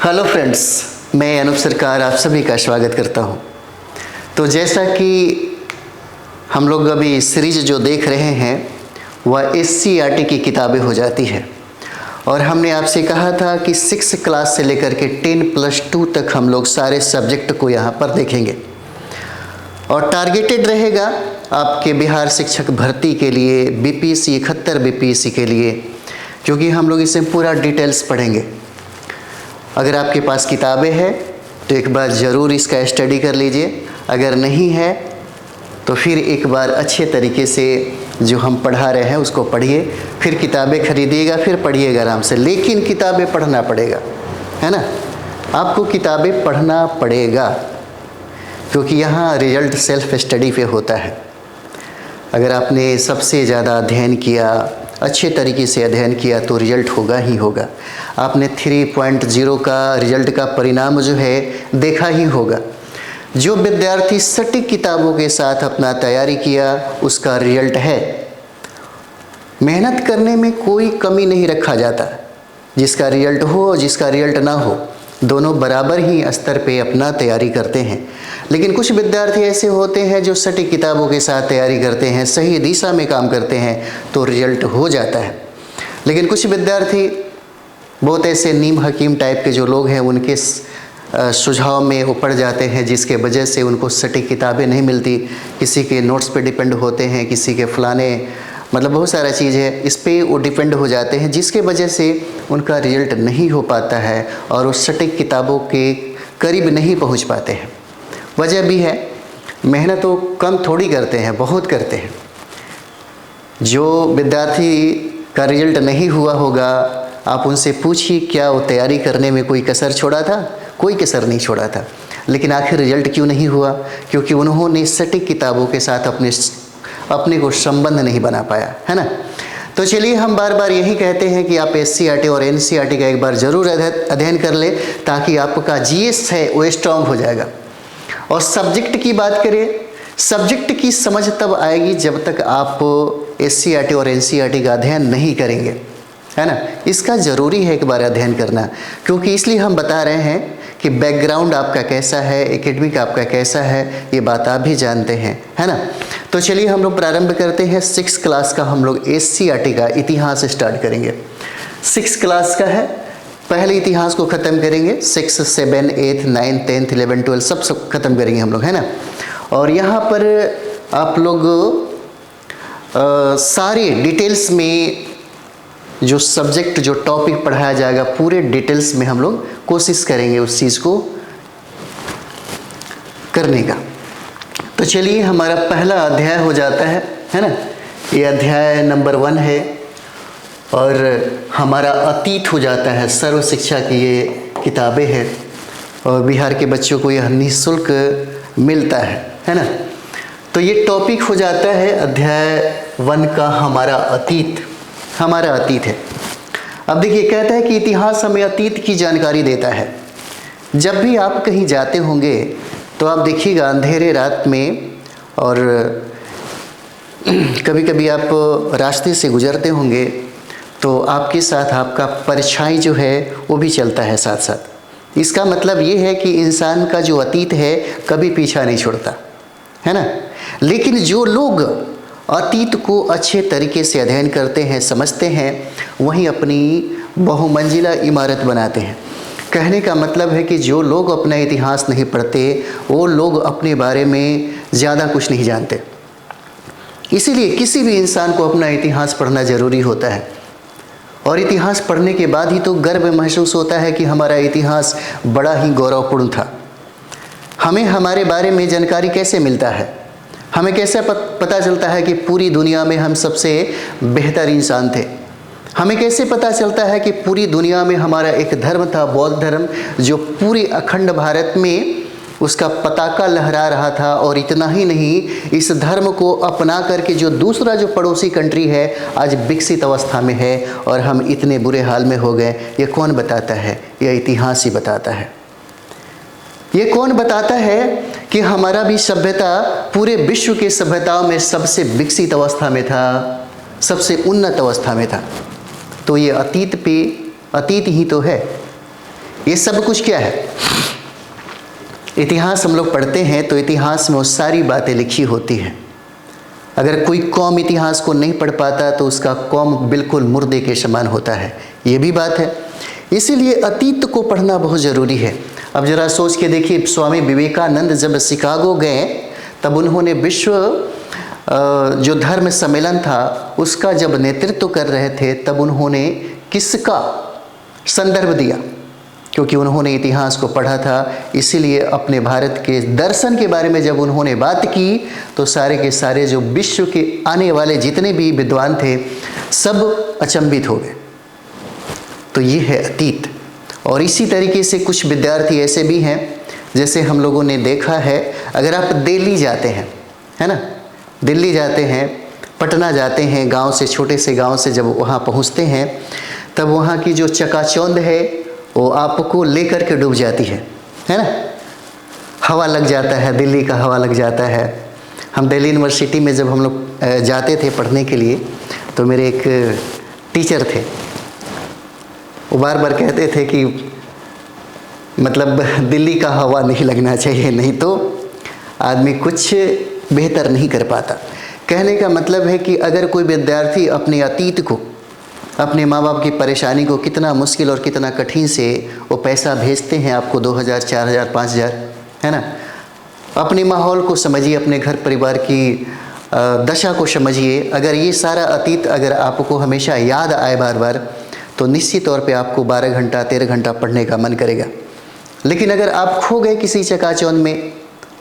Hello friends, मैं अनूप सरकार आप सभी का स्वागत करता हूं। तो जैसा कि हम लोग अभी सीरीज जो देख रहे हैं वह एससीईआरटी की किताबें हो जाती है और हमने आपसे कहा था कि 6 क्लास से लेकर के 10+2 तक हम लोग सारे सब्जेक्ट को यहाँ पर देखेंगे और टारगेटेड रहेगा आपके बिहार शिक्षक भर्ती के लिए, बीपीएससी 71 बीपीएससी के लिए, क्योंकि हम लोग इसे पूरा डिटेल्स पढ़ेंगे। अगर आपके पास किताबें हैं तो एक बार ज़रूर इसका स्टडी कर लीजिए, अगर नहीं है तो फिर एक बार अच्छे तरीके से जो हम पढ़ा रहे हैं उसको पढ़िए, फिर किताबें खरीदिएगा, फिर पढ़िएगा आराम से। लेकिन किताबें पढ़ना पड़ेगा, है ना। आपको किताबें पढ़ना पड़ेगा क्योंकि यहाँ रिजल्ट सेल्फ स्टडी पे होता है। अगर आपने सबसे ज़्यादा अध्ययन किया, अच्छे तरीके से अध्ययन किया तो रिजल्ट होगा ही होगा। आपने 3.0 का रिजल्ट का परिणाम जो है देखा ही होगा। जो विद्यार्थी सटीक किताबों के साथ अपना तैयारी किया उसका रिजल्ट है। मेहनत करने में कोई कमी नहीं रखा जाता, जिसका रिजल्ट हो और जिसका रिजल्ट ना हो, दोनों बराबर ही स्तर पे अपना तैयारी करते हैं। लेकिन कुछ विद्यार्थी ऐसे होते हैं जो सटीक किताबों के साथ तैयारी करते हैं, सही दिशा में काम करते हैं तो रिजल्ट हो जाता है। लेकिन कुछ विद्यार्थी बहुत ऐसे नीम हकीम टाइप के जो लोग हैं उनके सुझाव में वो पड़ जाते हैं, जिसके वजह से उनको सटीक किताबें नहीं मिलती। किसी के नोट्स पे डिपेंड होते हैं, किसी के फलाने मतलब बहुत सारा चीज़ है, इस पे वो डिपेंड हो जाते हैं, जिसके वजह से उनका रिजल्ट नहीं हो पाता है और वो सटीक किताबों के करीब नहीं पहुंच पाते हैं। वजह भी है, मेहनत वो कम थोड़ी करते हैं, बहुत करते हैं। जो विद्यार्थी का रिजल्ट नहीं हुआ होगा, आप उनसे पूछिए क्या वो तैयारी करने में कोई कसर छोड़ा था? कोई कसर नहीं छोड़ा था। लेकिन आखिर रिजल्ट क्यों नहीं हुआ? क्योंकि उन्होंने सटीक किताबों के साथ अपने को संबंध नहीं बना पाया, है ना। तो चलिए हम बार बार यही कहते हैं कि आप एससीईआरटी और एनसीईआरटी का एक बार ज़रूर अध्ययन कर ले, ताकि आपका जीएस है वो स्ट्रॉन्ग हो जाएगा। और सब्जेक्ट की बात करें, सब्जेक्ट की समझ तब आएगी जब तक आप एससीईआरटी और एनसीईआरटी का अध्ययन नहीं करेंगे, है ना। इसका ज़रूरी है एक बार अध्ययन करना, क्योंकि इसलिए हम बता रहे हैं कि बैकग्राउंड आपका कैसा है, एकेडमिक आपका कैसा है, ये बात आप भी जानते हैं, है ना। तो चलिए हम लोग प्रारंभ करते हैं। 6 क्लास का हम लोग एससीईआरटी का इतिहास स्टार्ट करेंगे। 6 क्लास का है, पहले इतिहास को ख़त्म करेंगे। 6, 7, 8, 9, 10, 11, 12 सब ख़त्म करेंगे हम लोग, है ना। और यहाँ पर आप लोग सारे डिटेल्स में जो सब्जेक्ट जो टॉपिक पढ़ाया जाएगा पूरे डिटेल्स में हम लोग कोशिश करेंगे उस चीज़ को करने का। तो चलिए हमारा पहला अध्याय हो जाता है ना। ये अध्याय नंबर 1 है और हमारा अतीत हो जाता है। सर्व शिक्षा की ये किताबें हैं और बिहार के बच्चों को यह निःशुल्क मिलता है ना। तो ये टॉपिक हो जाता है अध्याय 1 का हमारा अतीत। हमारा अतीत है। अब देखिए कहता है कि इतिहास हमें अतीत की जानकारी देता है। जब भी आप कहीं जाते होंगे तो आप देखिएगा अंधेरे रात में, और कभी कभी आप रास्ते से गुजरते होंगे तो आपके साथ आपका परछाई जो है वो भी चलता है साथ साथ। इसका मतलब ये है कि इंसान का जो अतीत है कभी पीछा नहीं छोड़ता, है ना। लेकिन जो लोग अतीत को अच्छे तरीके से अध्ययन करते हैं, समझते हैं, वहीं अपनी बहुमंजिला इमारत बनाते हैं। कहने का मतलब है कि जो लोग अपना इतिहास नहीं पढ़ते वो लोग अपने बारे में ज़्यादा कुछ नहीं जानते। इसीलिए किसी भी इंसान को अपना इतिहास पढ़ना ज़रूरी होता है और इतिहास पढ़ने के बाद ही तो गर्व महसूस होता है कि हमारा इतिहास बड़ा ही गौरवपूर्ण था। हमें हमारे बारे में जानकारी कैसे मिलता है? हमें कैसे पता चलता है कि पूरी दुनिया में हम सबसे बेहतर इंसान थे? हमें कैसे पता चलता है कि पूरी दुनिया में हमारा एक धर्म था, बौद्ध धर्म, जो पूरी अखंड भारत में उसका पताका लहरा रहा था। और इतना ही नहीं, इस धर्म को अपना करके जो दूसरा जो पड़ोसी कंट्री है आज विकसित अवस्था में है और हम इतने बुरे हाल में हो गए। ये कौन बताता है? यह इतिहास ही बताता है। ये कौन बताता है कि हमारा भी सभ्यता पूरे विश्व के सभ्यताओं में सबसे विकसित अवस्था में था, सबसे उन्नत अवस्था में था? तो ये अतीत ही तो है। ये सब कुछ क्या है? इतिहास हम लोग पढ़ते हैं तो इतिहास में वो सारी बातें लिखी होती हैं। अगर कोई कौम इतिहास को नहीं पढ़ पाता तो उसका कौम बिल्कुल मुर्दे के समान होता है, ये भी बात है। इसीलिए अतीत को पढ़ना बहुत ज़रूरी है। अब ज़रा सोच के देखिए, स्वामी विवेकानंद जब शिकागो गए तब उन्होंने विश्व जो धर्म सम्मेलन था उसका जब नेतृत्व कर रहे थे, तब उन्होंने किसका संदर्भ दिया? क्योंकि उन्होंने इतिहास को पढ़ा था, इसीलिए अपने भारत के दर्शन के बारे में जब उन्होंने बात की तो सारे के सारे जो विश्व के आने वाले जितने भी विद्वान थे सब अचंभित हो गए। तो ये है अतीत। और इसी तरीके से कुछ विद्यार्थी ऐसे भी हैं, जैसे हम लोगों ने देखा है, अगर आप दिल्ली जाते हैं, है ना, दिल्ली जाते हैं, पटना जाते हैं, गांव से, छोटे से गांव से जब वहाँ पहुँचते हैं तब वहाँ की जो चकाचौंध है वो आपको लेकर के डूब जाती है ना। हवा लग जाता है, दिल्ली का हवा लग जाता है। हम दिल्ली यूनिवर्सिटी में जब हम लोग जाते थे पढ़ने के लिए तो मेरे एक टीचर थे, वो बार बार कहते थे कि मतलब दिल्ली का हवा नहीं लगना चाहिए, नहीं तो आदमी कुछ बेहतर नहीं कर पाता। कहने का मतलब है कि अगर कोई विद्यार्थी अपने अतीत को, अपने माँ बाप की परेशानी को कितना मुश्किल और कितना कठिन से वो पैसा भेजते हैं आपको 2000, 4000, 5000, है ना। अपने माहौल को समझिए, अपने घर परिवार की दशा को समझिए। अगर ये सारा अतीत अगर आपको हमेशा याद आए बार बार तो निश्चित तौर पे आपको 12 घंटा 13 घंटा पढ़ने का मन करेगा। लेकिन अगर आप खो गए किसी चकाचौंध में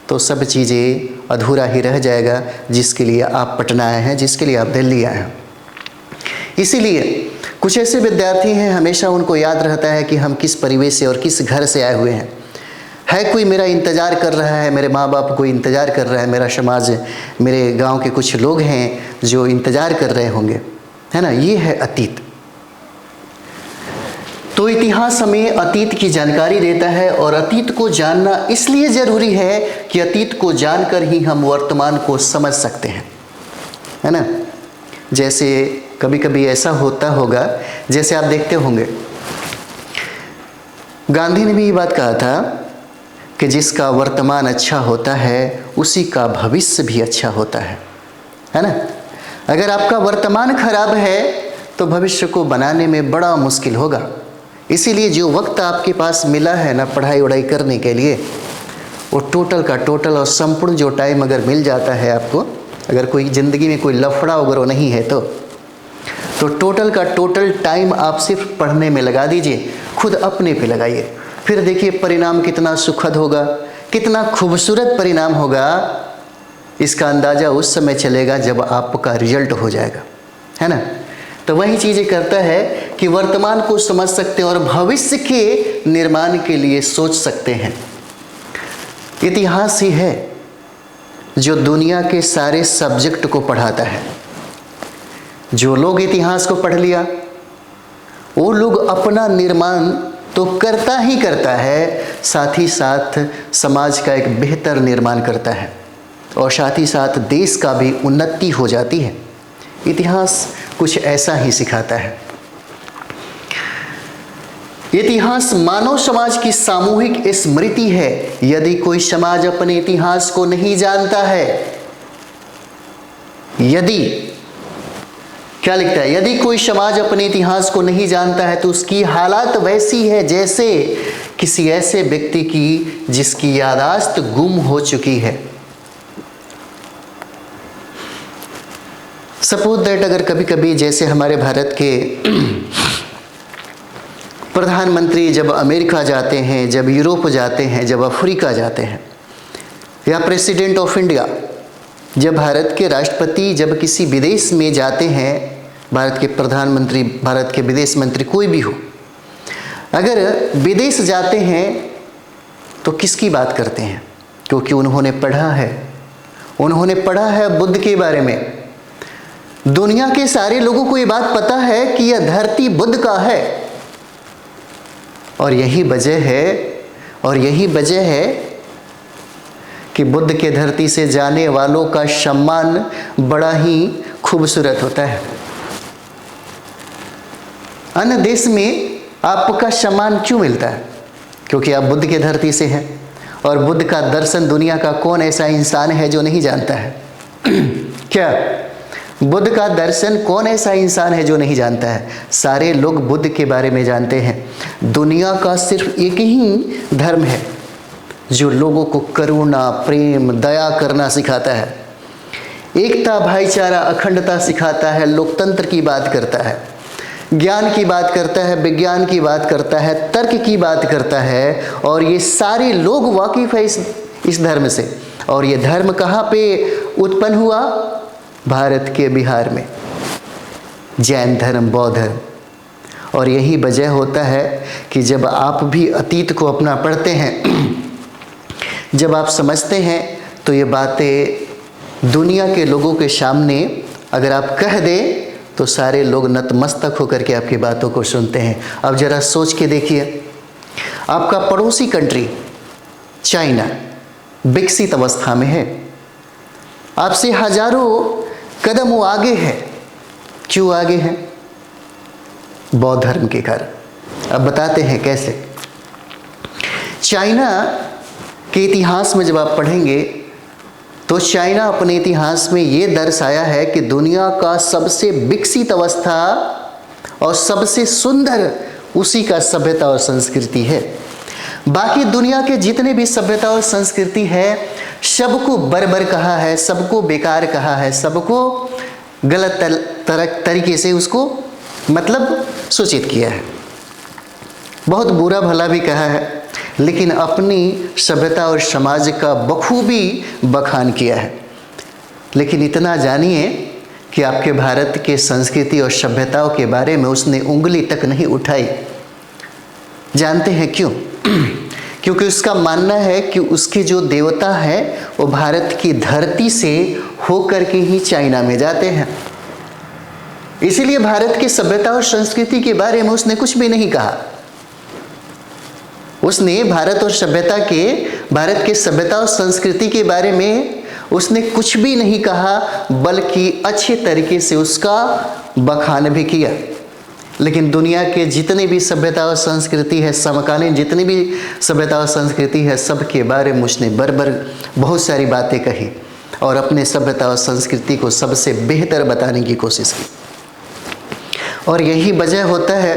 तो सब चीज़ें अधूरा ही रह जाएगा, जिसके लिए आप पटना आए हैं, जिसके लिए आप दिल्ली आए हैं। इसीलिए कुछ ऐसे विद्यार्थी हैं, हमेशा उनको याद रहता है कि हम किस परिवेश से और किस घर से आए हुए हैं। है कोई मेरा इंतज़ार कर रहा है, मेरे माँ बाप कोई इंतज़ार कर रहा है, मेरा समाज, मेरे गांव के कुछ लोग हैं जो इंतज़ार कर रहे होंगे, है ना। ये है अतीत। तो इतिहास हमें अतीत की जानकारी देता है और अतीत को जानना इसलिए ज़रूरी है कि अतीत को जानकर ही हम वर्तमान को समझ सकते हैं, है ना। जैसे कभी कभी ऐसा होता होगा, जैसे आप देखते होंगे गांधी ने भी ये बात कहा था कि जिसका वर्तमान अच्छा होता है उसी का भविष्य भी अच्छा होता है ना। अगर आपका वर्तमान खराब है तो भविष्य को बनाने में बड़ा मुश्किल होगा। इसीलिए जो वक्त आपके पास मिला है ना पढ़ाई वढ़ाई करने के लिए, वो टोटल का टोटल और संपूर्ण जो टाइम अगर मिल जाता है आपको, अगर कोई ज़िंदगी में कोई लफड़ा वगैरह नहीं है तो टोटल का टोटल टाइम आप सिर्फ पढ़ने में लगा दीजिए, खुद अपने पे लगाइए। फिर देखिए परिणाम कितना सुखद होगा, कितना खूबसूरत परिणाम होगा। इसका अंदाज़ा उस समय चलेगा जब आपका रिजल्ट हो जाएगा, है ना। तो वही चीज़ें करता है कि वर्तमान को समझ सकते हैं और भविष्य के निर्माण के लिए सोच सकते हैं। इतिहास ही है जो दुनिया के सारे सब्जेक्ट को पढ़ाता है। जो लोग इतिहास को पढ़ लिया वो लोग अपना निर्माण तो करता ही करता है, साथ ही साथ समाज का एक बेहतर निर्माण करता है और साथ ही साथ देश का भी उन्नति हो जाती है। इतिहास कुछ ऐसा ही सिखाता है। इतिहास मानव समाज की सामूहिक स्मृति है। यदि कोई समाज अपने इतिहास को नहीं जानता है, यदि क्या लिखता है, यदि कोई समाज अपने इतिहास को नहीं जानता है तो उसकी हालत वैसी है जैसे किसी ऐसे व्यक्ति की जिसकी याददाश्त गुम हो चुकी है। सपोज दैट अगर कभी कभी जैसे हमारे भारत के प्रधानमंत्री जब अमेरिका जाते हैं, जब यूरोप जाते हैं, जब अफ्रीका जाते हैं, या प्रेसिडेंट ऑफ इंडिया, जब भारत के राष्ट्रपति जब किसी विदेश में जाते हैं, भारत के प्रधानमंत्री, भारत के विदेश मंत्री कोई भी हो, अगर विदेश जाते हैं तो किसकी बात करते हैं? क्योंकि उन्होंने पढ़ा है बुद्ध के बारे में। दुनिया के सारे लोगों को ये बात पता है कि यह धरती बुद्ध का है और यही वजह है कि बुद्ध के धरती से जाने वालों का सम्मान बड़ा ही खूबसूरत होता है। अन्य देश में आपका सम्मान क्यों मिलता है? क्योंकि आप बुद्ध के धरती से हैं और बुद्ध का दर्शन दुनिया का कौन ऐसा इंसान है जो नहीं जानता है? क्या बुद्ध का दर्शन कौन ऐसा इंसान है जो नहीं जानता है? सारे लोग बुद्ध के बारे में जानते हैं। दुनिया का सिर्फ एक ही धर्म है जो लोगों को करुणा, प्रेम, दया करना सिखाता है, एकता, भाईचारा, अखंडता सिखाता है, लोकतंत्र की बात करता है, ज्ञान की बात करता है, विज्ञान की बात करता है, तर्क की बात करता है। और ये सारे लोग वाकिफ है इस धर्म से। और ये धर्म कहाँ पे उत्पन्न हुआ? भारत के बिहार में, जैन धर्म, बौद्ध धर्म। और यही वजह होता है कि जब आप भी अतीत को अपना पढ़ते हैं, जब आप समझते हैं, तो ये बातें दुनिया के लोगों के सामने अगर आप कह दें तो सारे लोग नतमस्तक होकर के आपकी बातों को सुनते हैं। अब ज़रा सोच के देखिए, आपका पड़ोसी कंट्री चाइना विकसित अवस्था में है, आपसे हजारों कदम वो आगे है। क्यों आगे है? बौद्ध धर्म के कारण। अब बताते हैं कैसे। चाइना के इतिहास में जब आप पढ़ेंगे तो चाइना अपने इतिहास में ये दर्शाया है कि दुनिया का सबसे विकसित अवस्था और सबसे सुंदर उसी का सभ्यता और संस्कृति है। बाकी दुनिया के जितने भी सभ्यता और संस्कृति है, सबको बर्बर कहा है, सबको बेकार कहा है, सबको गलत तरीके से उसको मतलब सूचित किया है, बहुत बुरा भला भी कहा है, लेकिन अपनी सभ्यता और समाज का बखूबी बखान किया है। लेकिन इतना जानिए कि आपके भारत के संस्कृति और सभ्यताओं के बारे में उसने उंगली तक नहीं उठाई। जानते हैं क्यों? क्योंकि उसका मानना है कि उसके जो देवता है वो भारत की धरती से होकर के ही चाइना में जाते हैं। इसीलिए भारत की सभ्यता और संस्कृति के बारे में उसने कुछ भी नहीं कहा। उसने भारत के सभ्यता और संस्कृति के बारे में उसने कुछ भी नहीं कहा, बल्कि अच्छे तरीके से उसका बखान भी किया। लेकिन दुनिया के जितने भी सभ्यता और संस्कृति है, समकालीन जितनी भी सभ्यता और संस्कृति है, सब के बारे में उसने बर्बर बहुत सारी बातें कही और अपने सभ्यता और संस्कृति को सबसे बेहतर बताने की कोशिश की। और यही वजह होता है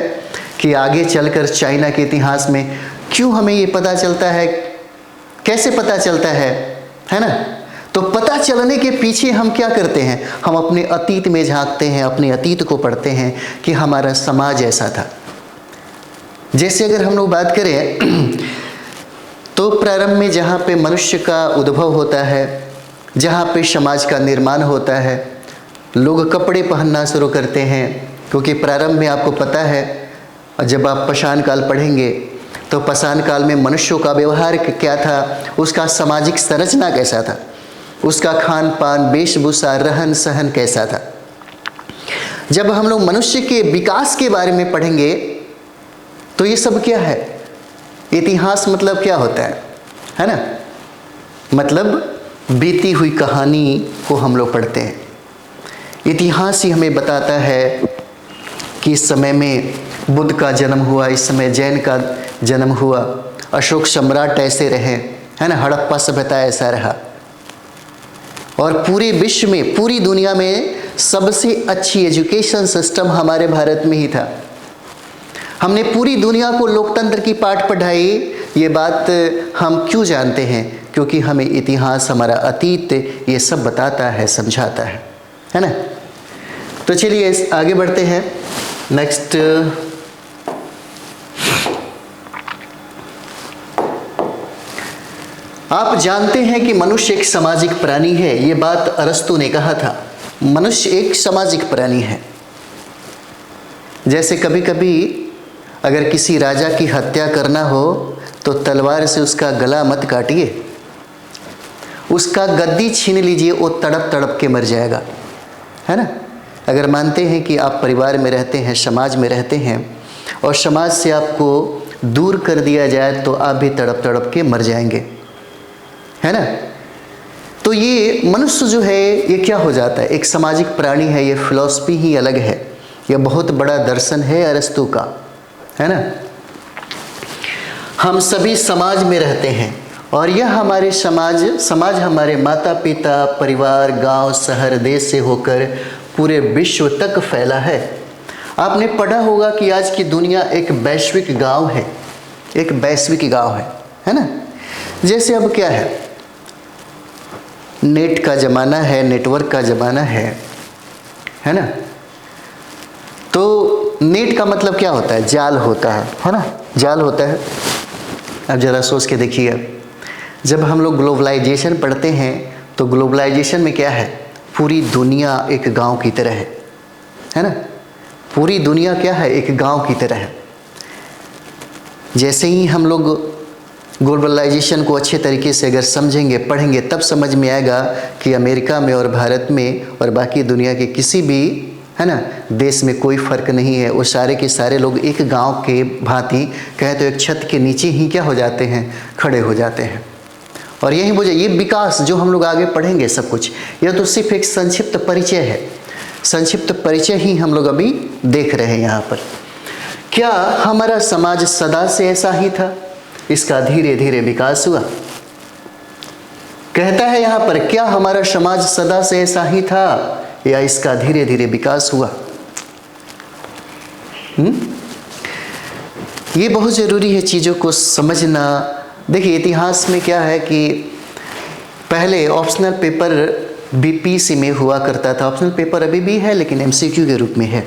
कि आगे चलकर चाइना के इतिहास में क्यों हमें ये पता चलता है, कैसे पता चलता है ना? तो पता चलने के पीछे हम क्या करते हैं? हम अपने अतीत में झांकते हैं, अपने अतीत को पढ़ते हैं कि हमारा समाज ऐसा था। जैसे अगर हम लोग बात करें तो प्रारंभ में जहाँ पे मनुष्य का उद्भव होता है, जहाँ पे समाज का निर्माण होता है, लोग कपड़े पहनना शुरू करते हैं। क्योंकि प्रारंभ में आपको पता है, जब आप पाषाण काल पढ़ेंगे तो पाषाण काल में मनुष्यों का व्यवहार क्या था, उसका सामाजिक संरचना कैसा था, उसका खान पान, वेशभूषा, रहन सहन कैसा था। जब हम लोग मनुष्य के विकास के बारे में पढ़ेंगे तो ये सब क्या है? इतिहास मतलब क्या होता है ना? मतलब बीती हुई कहानी को हम लोग पढ़ते हैं। इतिहास ही हमें बताता है कि इस समय में बुद्ध का जन्म हुआ, इस समय जैन का जन्म हुआ, अशोक सम्राट ऐसे रहे, है ना, हड़प्पा सभ्यता ऐसा रहा। और पूरे विश्व में, पूरी दुनिया में सबसे अच्छी एजुकेशन सिस्टम हमारे भारत में ही था। हमने पूरी दुनिया को लोकतंत्र की पाठ पढ़ाई। ये बात हम क्यों जानते हैं? क्योंकि हमें इतिहास, हमारा अतीत ये सब बताता है, समझाता है ना? तो चलिए आगे बढ़ते हैं। नेक्स्ट, आप जानते हैं कि मनुष्य एक सामाजिक प्राणी है। ये बात अरस्तु ने कहा था, मनुष्य एक सामाजिक प्राणी है। जैसे कभी कभी अगर किसी राजा की हत्या करना हो तो तलवार से उसका गला मत काटिए, उसका गद्दी छीन लीजिए, वो तड़प तड़प के मर जाएगा, है ना? अगर मानते हैं कि आप परिवार में रहते हैं, समाज में रहते हैं और समाज से आपको दूर कर दिया जाए तो आप भी तड़प तड़प के मर जाएंगे, है ना? तो ये मनुष्य जो है ये क्या हो जाता है? एक सामाजिक प्राणी है। ये फिलॉसफी ही अलग है, यह बहुत बड़ा दर्शन है अरस्तु का, है ना? हम सभी समाज में रहते हैं और यह हमारे समाज हमारे माता पिता, परिवार, गांव, शहर, देश से होकर पूरे विश्व तक फैला है। आपने पढ़ा होगा कि आज की दुनिया एक वैश्विक गांव है, एक वैश्विक गांव है ना। जैसे अब क्या है, नेट का ज़माना है, नेटवर्क का ज़माना है ना। तो नेट का मतलब क्या होता है? जाल होता है ना, जाल होता है। अब ज़रा सोच के देखिए, जब हम लोग ग्लोबलाइजेशन पढ़ते हैं तो ग्लोबलाइजेशन में क्या है, पूरी दुनिया एक गांव की तरह है ना। पूरी दुनिया क्या है, एक गांव की तरह है। जैसे ही हम लोग ग्लोबलाइजेशन को अच्छे तरीके से अगर समझेंगे, पढ़ेंगे, तब समझ में आएगा कि अमेरिका में और भारत में और बाकी दुनिया के किसी भी है ना देश में कोई फ़र्क नहीं है। वो सारे के सारे लोग एक गांव के भांति कहे तो एक छत के नीचे ही क्या हो जाते हैं, खड़े हो जाते हैं। और यही वजह, ये विकास जो हम लोग आगे पढ़ेंगे सब कुछ, यह तो सिर्फ एक संक्षिप्त परिचय है। संक्षिप्त परिचय ही हम लोग अभी देख रहे हैं यहाँ पर। क्या हमारा समाज सदा से ऐसा ही था? इसका धीरे धीरे विकास हुआ। कहता है यहाँ पर, क्या हमारा समाज सदा से ऐसा ही था या इसका धीरे धीरे विकास हुआ? ये बहुत ज़रूरी है चीज़ों को समझना। देखिए, इतिहास में क्या है कि पहले ऑप्शनल पेपर बीपीएससी में हुआ करता था। ऑप्शनल पेपर अभी भी है लेकिन एमसीक्यू के रूप में है।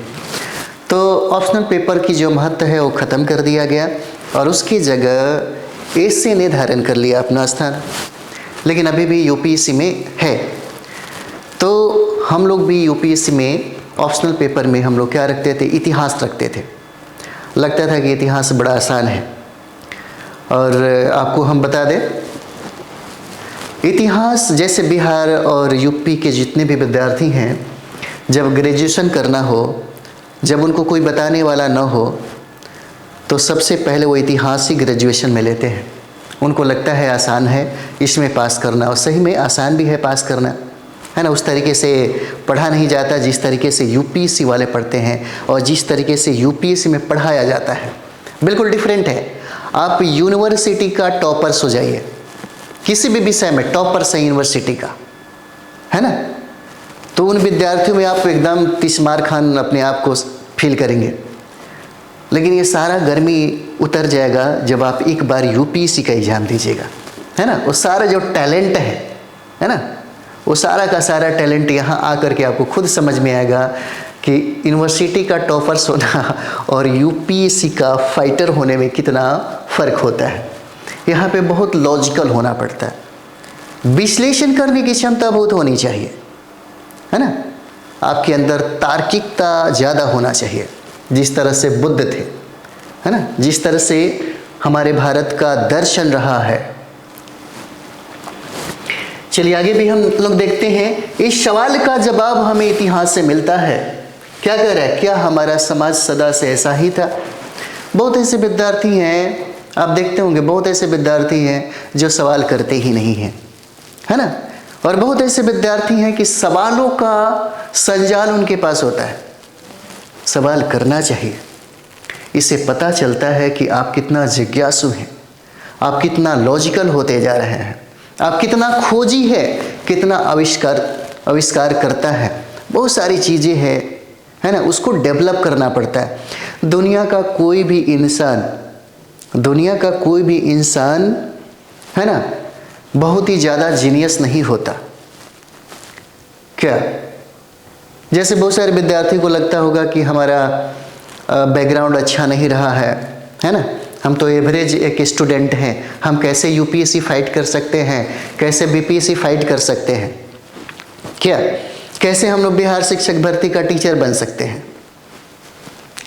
तो ऑप्शनल पेपर की जो महत्व है वो ख़त्म कर दिया गया और उसकी जगह एसए ने धारण कर लिया अपना स्थान, लेकिन अभी भी यूपीएससी में है। तो हम लोग भी यूपीएससी में ऑप्शनल पेपर में हम लोग क्या रखते थे, इतिहास रखते थे। लगता था कि इतिहास बड़ा आसान है। और आपको हम बता दें, इतिहास जैसे बिहार और यूपी के जितने भी विद्यार्थी हैं, जब ग्रेजुएशन करना हो, जब उनको कोई बताने वाला न हो, तो सबसे पहले वो इतिहास ही ग्रेजुएशन में लेते हैं। उनको लगता है आसान है इसमें पास करना, और सही में आसान भी है पास करना, है ना। उस तरीके से पढ़ा नहीं जाता जिस तरीके से यूपीएससी वाले पढ़ते हैं, और जिस तरीके से यूपीएससी में पढ़ाया जाता है बिल्कुल डिफरेंट है। आप यूनिवर्सिटी का टॉपर्स हो जाइए, किसी भी विषय में टॉपर्स है यूनिवर्सिटी का, है ना, तो उन विद्यार्थियों में आप एकदम तिस्मार खान अपने आप को फील करेंगे। लेकिन ये सारा गर्मी उतर जाएगा जब आप एक बार यूपीएससी का एग्ज़ाम दीजिएगा, है ना। वो सारा जो टैलेंट है ना, वो सारा का सारा टैलेंट यहाँ आकर के आपको खुद समझ में आएगा कि यूनिवर्सिटी का टॉपर्स होना और यूपीएससी का फाइटर होने में कितना फ़र्क होता है। यहाँ पे बहुत लॉजिकल होना पड़ता है, विश्लेषण करने की क्षमता बहुत होनी चाहिए, है ना। आपके अंदर तार्किकता ज़्यादा होना चाहिए, जिस तरह से बुद्ध थे, है ना, जिस तरह से हमारे भारत का दर्शन रहा है। चलिए आगे भी हम लोग देखते हैं। इस सवाल का जवाब हमें इतिहास से मिलता है। क्या कह रहा है, क्या हमारा समाज सदा से ऐसा ही था? बहुत ऐसे विद्यार्थी हैं, आप देखते होंगे, बहुत ऐसे विद्यार्थी हैं जो सवाल करते ही नहीं हैं, है ना। और बहुत ऐसे विद्यार्थी हैं कि सवालों का संजाल उनके पास होता है। सवाल करना चाहिए, इससे पता चलता है कि आप कितना जिज्ञासु हैं, आप कितना लॉजिकल होते जा रहे हैं, आप कितना खोजी है, कितना आविष्कार करता है। बहुत सारी चीज़ें हैं, है ना, उसको डेवलप करना पड़ता है। दुनिया का कोई भी इंसान है ना, बहुत ही ज़्यादा जीनियस नहीं होता। क्या, जैसे बहुत सारे विद्यार्थी को लगता होगा कि हमारा बैकग्राउंड अच्छा नहीं रहा है ना, हम तो एवरेज एक स्टूडेंट हैं, हम कैसे यूपीएससी फाइट कर सकते हैं, कैसे बीपीएससी फाइट कर सकते हैं, क्या कैसे हम लोग बिहार शिक्षक भर्ती का टीचर बन सकते हैं,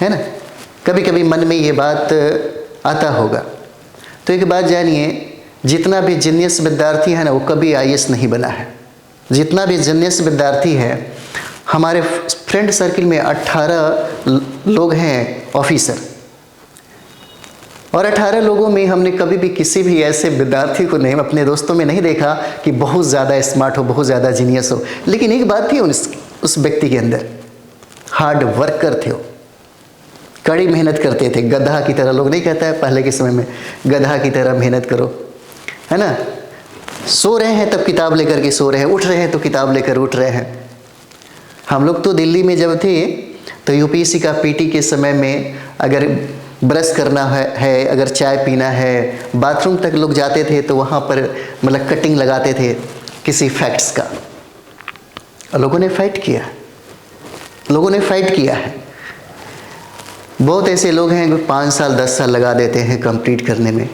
है ना। कभी कभी मन में ये बात आता होगा। तो एक बात जानिए, जितना भी जीनियस विद्यार्थी है ना, वो कभी आईएएस नहीं बना है। जितना भी जीनियस विद्यार्थी है, हमारे फ्रेंड सर्किल में 18 लोग हैं ऑफिसर, और 18 लोगों में हमने कभी भी किसी भी ऐसे विद्यार्थी को नहीं, अपने दोस्तों में नहीं देखा कि बहुत ज़्यादा स्मार्ट हो, बहुत ज़्यादा जीनियस हो। लेकिन एक बात थी उस व्यक्ति के अंदर, हार्ड वर्कर थे वो, कड़ी मेहनत करते थे, गधा की तरह। लोग नहीं कहता है पहले के समय में, गधा की तरह मेहनत करो, है ना। सो रहे हैं तब किताब लेकर के सो रहे हैं, उठ रहे हैं तो किताब लेकर उठ रहे हैं। हम लोग तो दिल्ली में जब थे तो यूपीएससी का पीटी के समय में अगर ब्रश करना है, अगर चाय पीना है, बाथरूम तक लोग जाते थे तो वहाँ पर मतलब कटिंग लगाते थे किसी फैक्ट्स का। लोगों ने फाइट किया, लोगों ने फाइट किया है। बहुत ऐसे लोग हैं जो 5 साल 10 साल लगा देते हैं कंप्लीट करने में।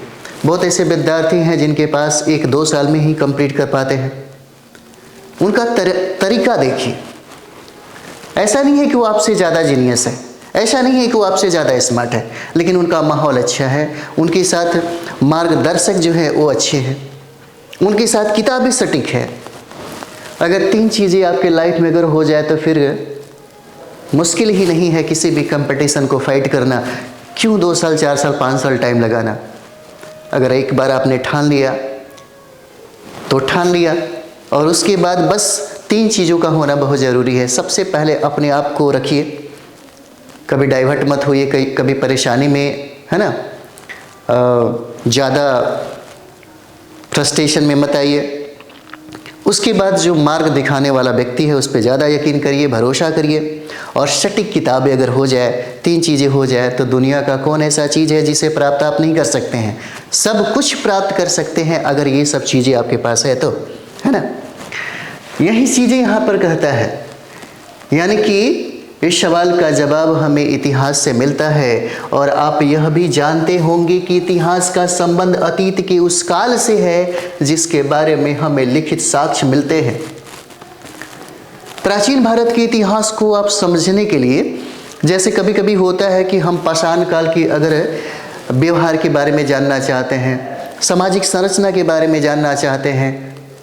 बहुत ऐसे विद्यार्थी हैं जिनके पास 1-2 साल में ही कंप्लीट कर पाते हैं। उनका तरीका देखिए। ऐसा नहीं है कि वो आपसे ज़्यादा जीनियस है, ऐसा नहीं है कि वो आपसे ज़्यादा स्मार्ट है, लेकिन उनका माहौल अच्छा है, उनके साथ मार्गदर्शक जो है वो अच्छे हैं, उनके साथ किताबें सटीक है। अगर 3 चीज़ें आपके लाइफ में अगर हो जाए तो फिर मुश्किल ही नहीं है किसी भी कंपटीशन को फाइट करना। क्यों 2 साल 4 साल 5 साल टाइम लगाना। अगर एक बार आपने ठान लिया तो ठान लिया, और उसके बाद बस 3 चीज़ों का होना बहुत ज़रूरी है। सबसे पहले अपने आप को रखिए, कभी डाइवर्ट मत होइए, कभी परेशानी में, है ना, ज़्यादा फ्रस्ट्रेशन में मत आइए। उसके बाद जो मार्ग दिखाने वाला व्यक्ति है उस पर ज़्यादा यकीन करिए, भरोसा करिए, और सटीक किताबें अगर हो जाए, 3 चीज़ें हो जाए, तो दुनिया का कौन ऐसा चीज़ है जिसे प्राप्त आप नहीं कर सकते हैं। सब कुछ प्राप्त कर सकते हैं अगर ये सब चीज़ें आपके पास है तो, है ना। यही चीज़ें यहाँ पर कहता है, यानी कि इस सवाल का जवाब हमें इतिहास से मिलता है। और आप यह भी जानते होंगे कि इतिहास का संबंध अतीत के उस काल से है जिसके बारे में हमें लिखित साक्ष्य मिलते हैं। प्राचीन भारत के इतिहास को आप समझने के लिए, जैसे कभी कभी होता है कि हम पाषाण काल की अगर व्यवहार के बारे में जानना चाहते हैं, सामाजिक संरचना के बारे में जानना चाहते हैं,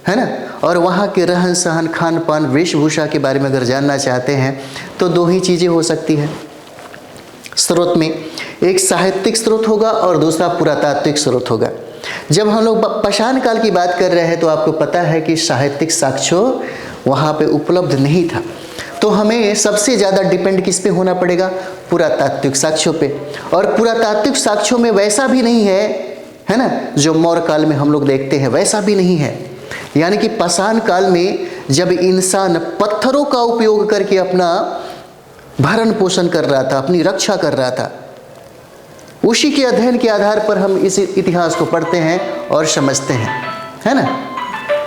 है ना, और वहाँ के रहन सहन, खान पान, वेशभूषा के बारे में अगर जानना चाहते हैं तो 2 ही चीज़ें हो सकती हैं स्रोत में। एक साहित्यिक स्रोत होगा और दूसरा पुरातात्विक स्रोत होगा। जब हम लोग पाषाण काल की बात कर रहे हैं तो आपको पता है कि साहित्यिक साक्ष्य वहाँ पे उपलब्ध नहीं था, तो हमें सबसे ज़्यादा डिपेंड किस पे होना पड़ेगा? पुरातात्विक साक्ष्यों पे। और पुरातात्विक साक्ष्यों में वैसा भी नहीं है ना, जो मौर्य काल में हम लोग देखते हैं वैसा भी नहीं है। यानी कि पाषाण काल में जब इंसान पत्थरों का उपयोग करके अपना भरण पोषण कर रहा था, अपनी रक्षा कर रहा था, उसी के अध्ययन के आधार पर हम इस इतिहास को पढ़ते हैं और समझते हैं, है ना।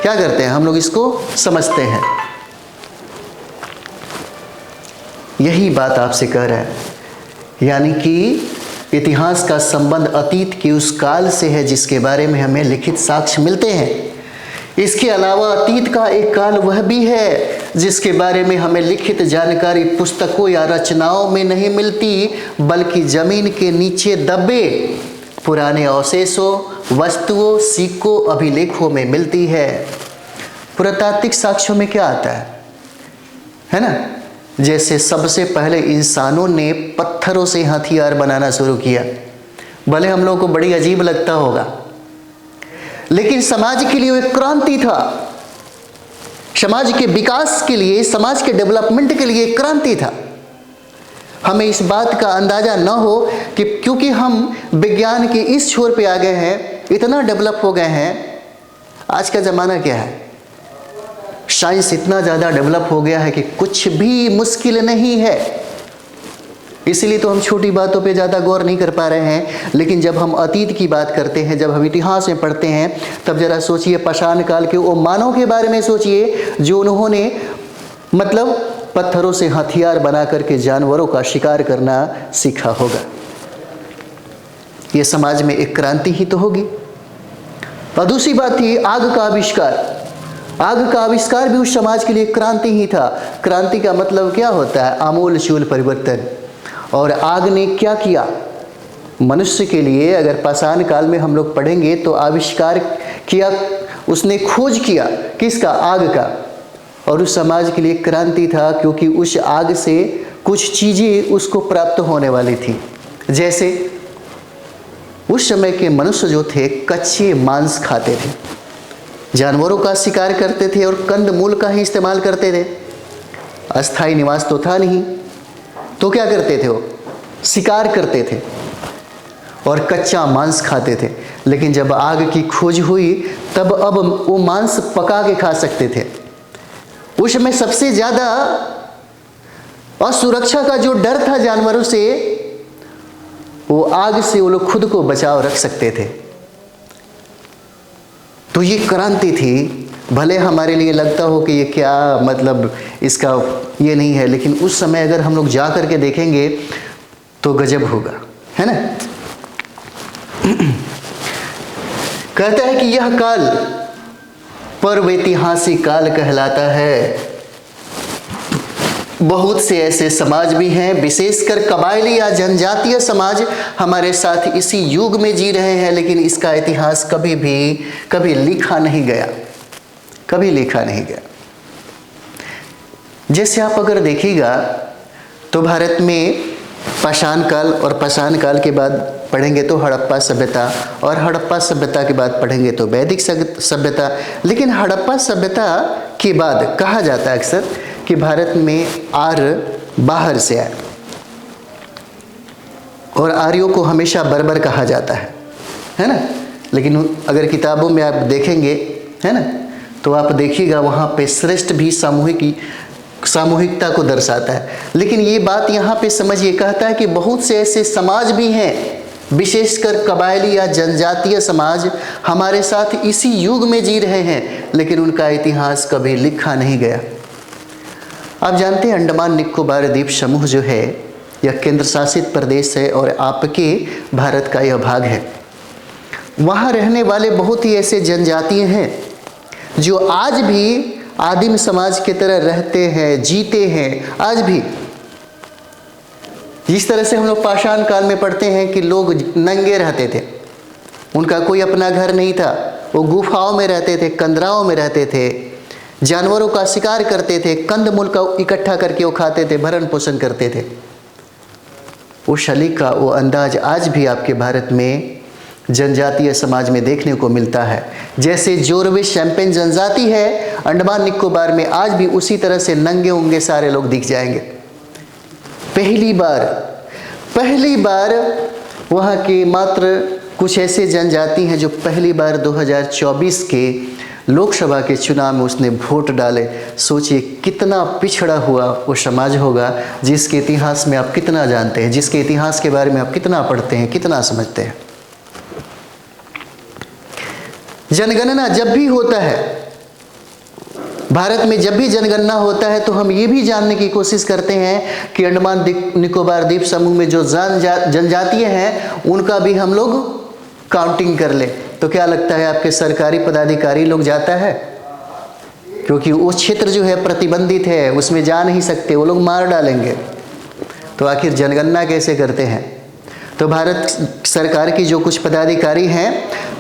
क्या करते हैं हम लोग? इसको समझते हैं। यही बात आपसे कह रहा है, यानी कि इतिहास का संबंध अतीत के उस काल से है जिसके बारे में हमें लिखित साक्ष्य मिलते हैं। इसके अलावा अतीत का एक काल वह भी है जिसके बारे में हमें लिखित जानकारी पुस्तकों या रचनाओं में नहीं मिलती, बल्कि जमीन के नीचे दबे पुराने अवशेषों, वस्तुओं, सिक्कों, अभिलेखों में मिलती है। पुरातात्विक साक्ष्यों में क्या आता है ना, जैसे सबसे पहले इंसानों ने पत्थरों से हथियार बनाना शुरू किया। भले हम लोगों को बड़ी अजीब लगता होगा, लेकिन समाज के लिए वो एक क्रांति था। समाज के विकास के लिए, समाज के डेवलपमेंट के लिए एक क्रांति था। हमें इस बात का अंदाजा न हो कि क्योंकि हम विज्ञान के इस छोर पे आ गए हैं, इतना डेवलप हो गए हैं। आज का ज़माना क्या है? साइंस इतना ज़्यादा डेवलप हो गया है कि कुछ भी मुश्किल नहीं है। इसलिए तो हम छोटी बातों पे ज़्यादा गौर नहीं कर पा रहे हैं। लेकिन जब हम अतीत की बात करते हैं, जब हम इतिहास में पढ़ते हैं, तब ज़रा सोचिए पाषाण काल के वो मानव के बारे में सोचिए जो उन्होंने मतलब पत्थरों से हथियार बना करके जानवरों का शिकार करना सीखा होगा। ये समाज में एक क्रांति ही तो होगी। और दूसरी बात थी आग का आविष्कार। आग का आविष्कार भी उस समाज के लिए क्रांति ही था। क्रांति का मतलब क्या होता है? आमूल-चूल परिवर्तन। और आग ने क्या किया मनुष्य के लिए? अगर पाषाण काल में हम लोग पढ़ेंगे तो आविष्कार किया, उसने खोज किया किसका? आग का। और उस समाज के लिए क्रांति था, क्योंकि उस आग से कुछ चीज़ें उसको प्राप्त होने वाली थी। जैसे उस समय के मनुष्य जो थे कच्चे मांस खाते थे, जानवरों का शिकार करते थे और कंद मूल का ही इस्तेमाल करते थे। अस्थायी निवास तो था नहीं, तो क्या करते थे वो? शिकार करते थे और कच्चा मांस खाते थे। लेकिन जब आग की खोज हुई तब अब वो मांस पका के खा सकते थे। उस समय सबसे ज़्यादा असुरक्षा का जो डर था जानवरों से, वो आग से वो लोग खुद को बचाव रख सकते थे। तो ये क्रांति थी। भले हमारे लिए लगता हो कि ये क्या मतलब इसका ये नहीं है, लेकिन उस समय अगर हम लोग जा करके देखेंगे तो गजब होगा, है ना। कहता है कि यह काल पर्वैतिहासिक काल कहलाता है। बहुत से ऐसे समाज भी हैं, विशेषकर कबायली या जनजातीय समाज हमारे साथ इसी युग में जी रहे हैं, लेकिन इसका इतिहास कभी लिखा नहीं गया, कभी लिखा नहीं गया। जैसे आप अगर देखिएगा तो भारत में पाषाण काल, और पाषाण काल के बाद पढ़ेंगे तो हड़प्पा सभ्यता, और हड़प्पा सभ्यता के बाद पढ़ेंगे तो वैदिक सभ्यता। लेकिन हड़प्पा सभ्यता के बाद कहा जाता है अक्सर कि भारत में आर्य बाहर से आए, और आर्यों को हमेशा बर्बर कहा जाता है ना। लेकिन अगर किताबों में आप देखेंगे, है ना, तो आप देखिएगा वहाँ पे श्रेष्ठ भी सामूहिकता को दर्शाता है। लेकिन ये बात यहाँ पे समझिए, कहता है कि बहुत से ऐसे समाज भी हैं, विशेषकर कबायली या जनजातीय समाज हमारे साथ इसी युग में जी रहे हैं, लेकिन उनका इतिहास कभी लिखा नहीं गया। आप जानते हैं अंडमान निकोबार द्वीप समूह जो है यह केंद्र शासित प्रदेश है और आपके भारत का यह भाग है। वहाँ रहने वाले बहुत ही ऐसे जनजातीय हैं जो आज भी आदिम समाज की तरह रहते हैं, जीते हैं। आज भी जिस तरह से हम लोग पाषाण काल में पढ़ते हैं कि लोग नंगे रहते थे, उनका कोई अपना घर नहीं था, वो गुफाओं में रहते थे, कंदराओं में रहते थे, जानवरों का शिकार करते थे, कंदमूल का इकट्ठा करके वो खाते थे, भरण पोषण करते थे। वो शैली का वो अंदाज आज भी आपके भारत में जनजातीय समाज में देखने को मिलता है। जैसे जोरवे शैम्पेन जनजाति है अंडमान निकोबार में, आज भी उसी तरह से नंगे उंगे सारे लोग दिख जाएंगे। पहली बार वहाँ के मात्र कुछ ऐसे जनजाति हैं जो पहली बार 2024 के लोकसभा के चुनाव में उसने वोट डाले। सोचिए कितना पिछड़ा हुआ वो समाज होगा, जिसके इतिहास में आप कितना जानते हैं, जिसके इतिहास के बारे में आप कितना पढ़ते हैं, कितना समझते हैं। जनगणना जब भी होता है भारत में, जब भी जनगणना होता है तो हम ये भी जानने की कोशिश करते हैं कि अंडमान निकोबार द्वीप समूह में जो जनजातीय हैं उनका भी हम लोग काउंटिंग कर ले। तो क्या लगता है आपके सरकारी पदाधिकारी लोग जाता है? क्योंकि वो क्षेत्र जो है प्रतिबंधित है, उसमें जा नहीं सकते, वो लोग मार डालेंगे। तो आखिर जनगणना कैसे करते हैं? तो भारत सरकार की जो कुछ पदाधिकारी हैं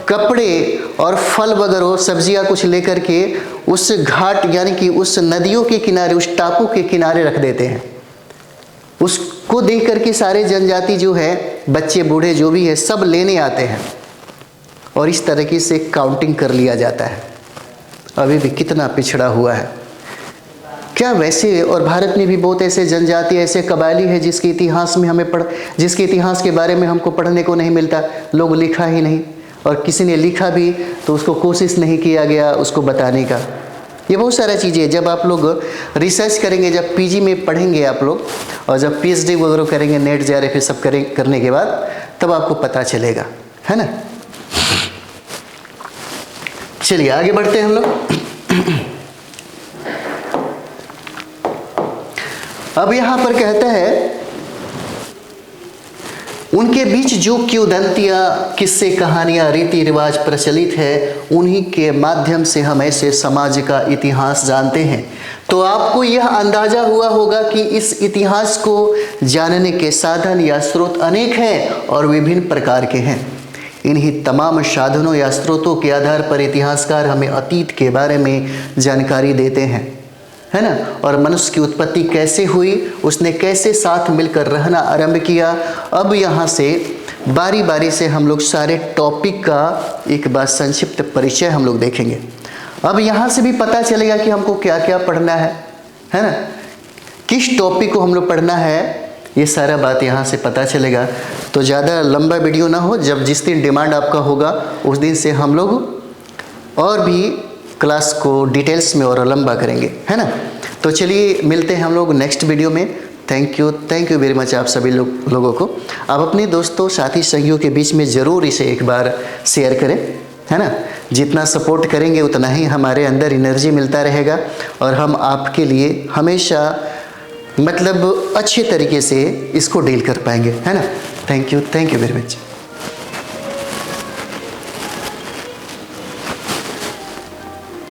कपड़े और फल वगैरह सब्जियां कुछ लेकर के उस घाट यानी कि उस नदियों के किनारे, उस टापू के किनारे रख देते हैं। उसको देख करके सारे जनजाति जो है, बच्चे बूढ़े जो भी है, सब लेने आते हैं और इस तरीके से काउंटिंग कर लिया जाता है। अभी भी कितना पिछड़ा हुआ है क्या वैसे। और भारत में भी बहुत ऐसे जनजाति, ऐसे कबायली है जिसके इतिहास में जिसके इतिहास के बारे में हमको पढ़ने को नहीं मिलता, लोग लिखा ही नहीं, और किसी ने लिखा भी तो उसको कोशिश नहीं किया गया उसको बताने का। ये बहुत सारा चीज़ें हैं। जब आप लोग रिसर्च करेंगे, जब पीजी में पढ़ेंगे आप लोग, और जब पीएचडी वगैरह करेंगे, नेट जेआरएफ सब करने के बाद, तब आपको पता चलेगा, है ना। चलिए आगे बढ़ते हैं हम लोग। अब यहां पर कहता है उनके बीच जो किंवदंतियाँ, किस्से, कहानियाँ, रीति रिवाज प्रचलित है, उन्हीं के माध्यम से हम ऐसे समाज का इतिहास जानते हैं। तो आपको यह अंदाजा हुआ होगा कि इस इतिहास को जानने के साधन या स्रोत अनेक हैं और विभिन्न प्रकार के हैं। इन्हीं तमाम साधनों या स्रोतों के आधार पर इतिहासकार हमें अतीत के बारे में जानकारी देते हैं, है ना। और मनुष्य की उत्पत्ति कैसे हुई, उसने कैसे साथ मिलकर रहना आरंभ किया। अब यहाँ से बारी बारी से हम लोग सारे टॉपिक का एक बार संक्षिप्त परिचय हम लोग देखेंगे। अब यहाँ से भी पता चलेगा कि हमको क्या क्या पढ़ना है ना, किस टॉपिक को हम लोग पढ़ना है, ये सारा बात यहाँ से पता चलेगा। तो ज़्यादा लंबा वीडियो ना हो, जब जिस दिन डिमांड आपका होगा उस दिन से हम लोग और भी क्लास को डिटेल्स में और लंबा करेंगे, है ना। तो चलिए मिलते हैं हम लोग नेक्स्ट वीडियो में। थैंक यू वेरी मच आप सभी लोगों को। आप अपने दोस्तों साथी संगियों के बीच में ज़रूर इसे एक बार शेयर करें, है ना। जितना सपोर्ट करेंगे उतना ही हमारे अंदर एनर्जी मिलता रहेगा और हम आपके लिए हमेशा मतलब अच्छे तरीके से इसको डील कर पाएंगे, है ना। Thank you very much.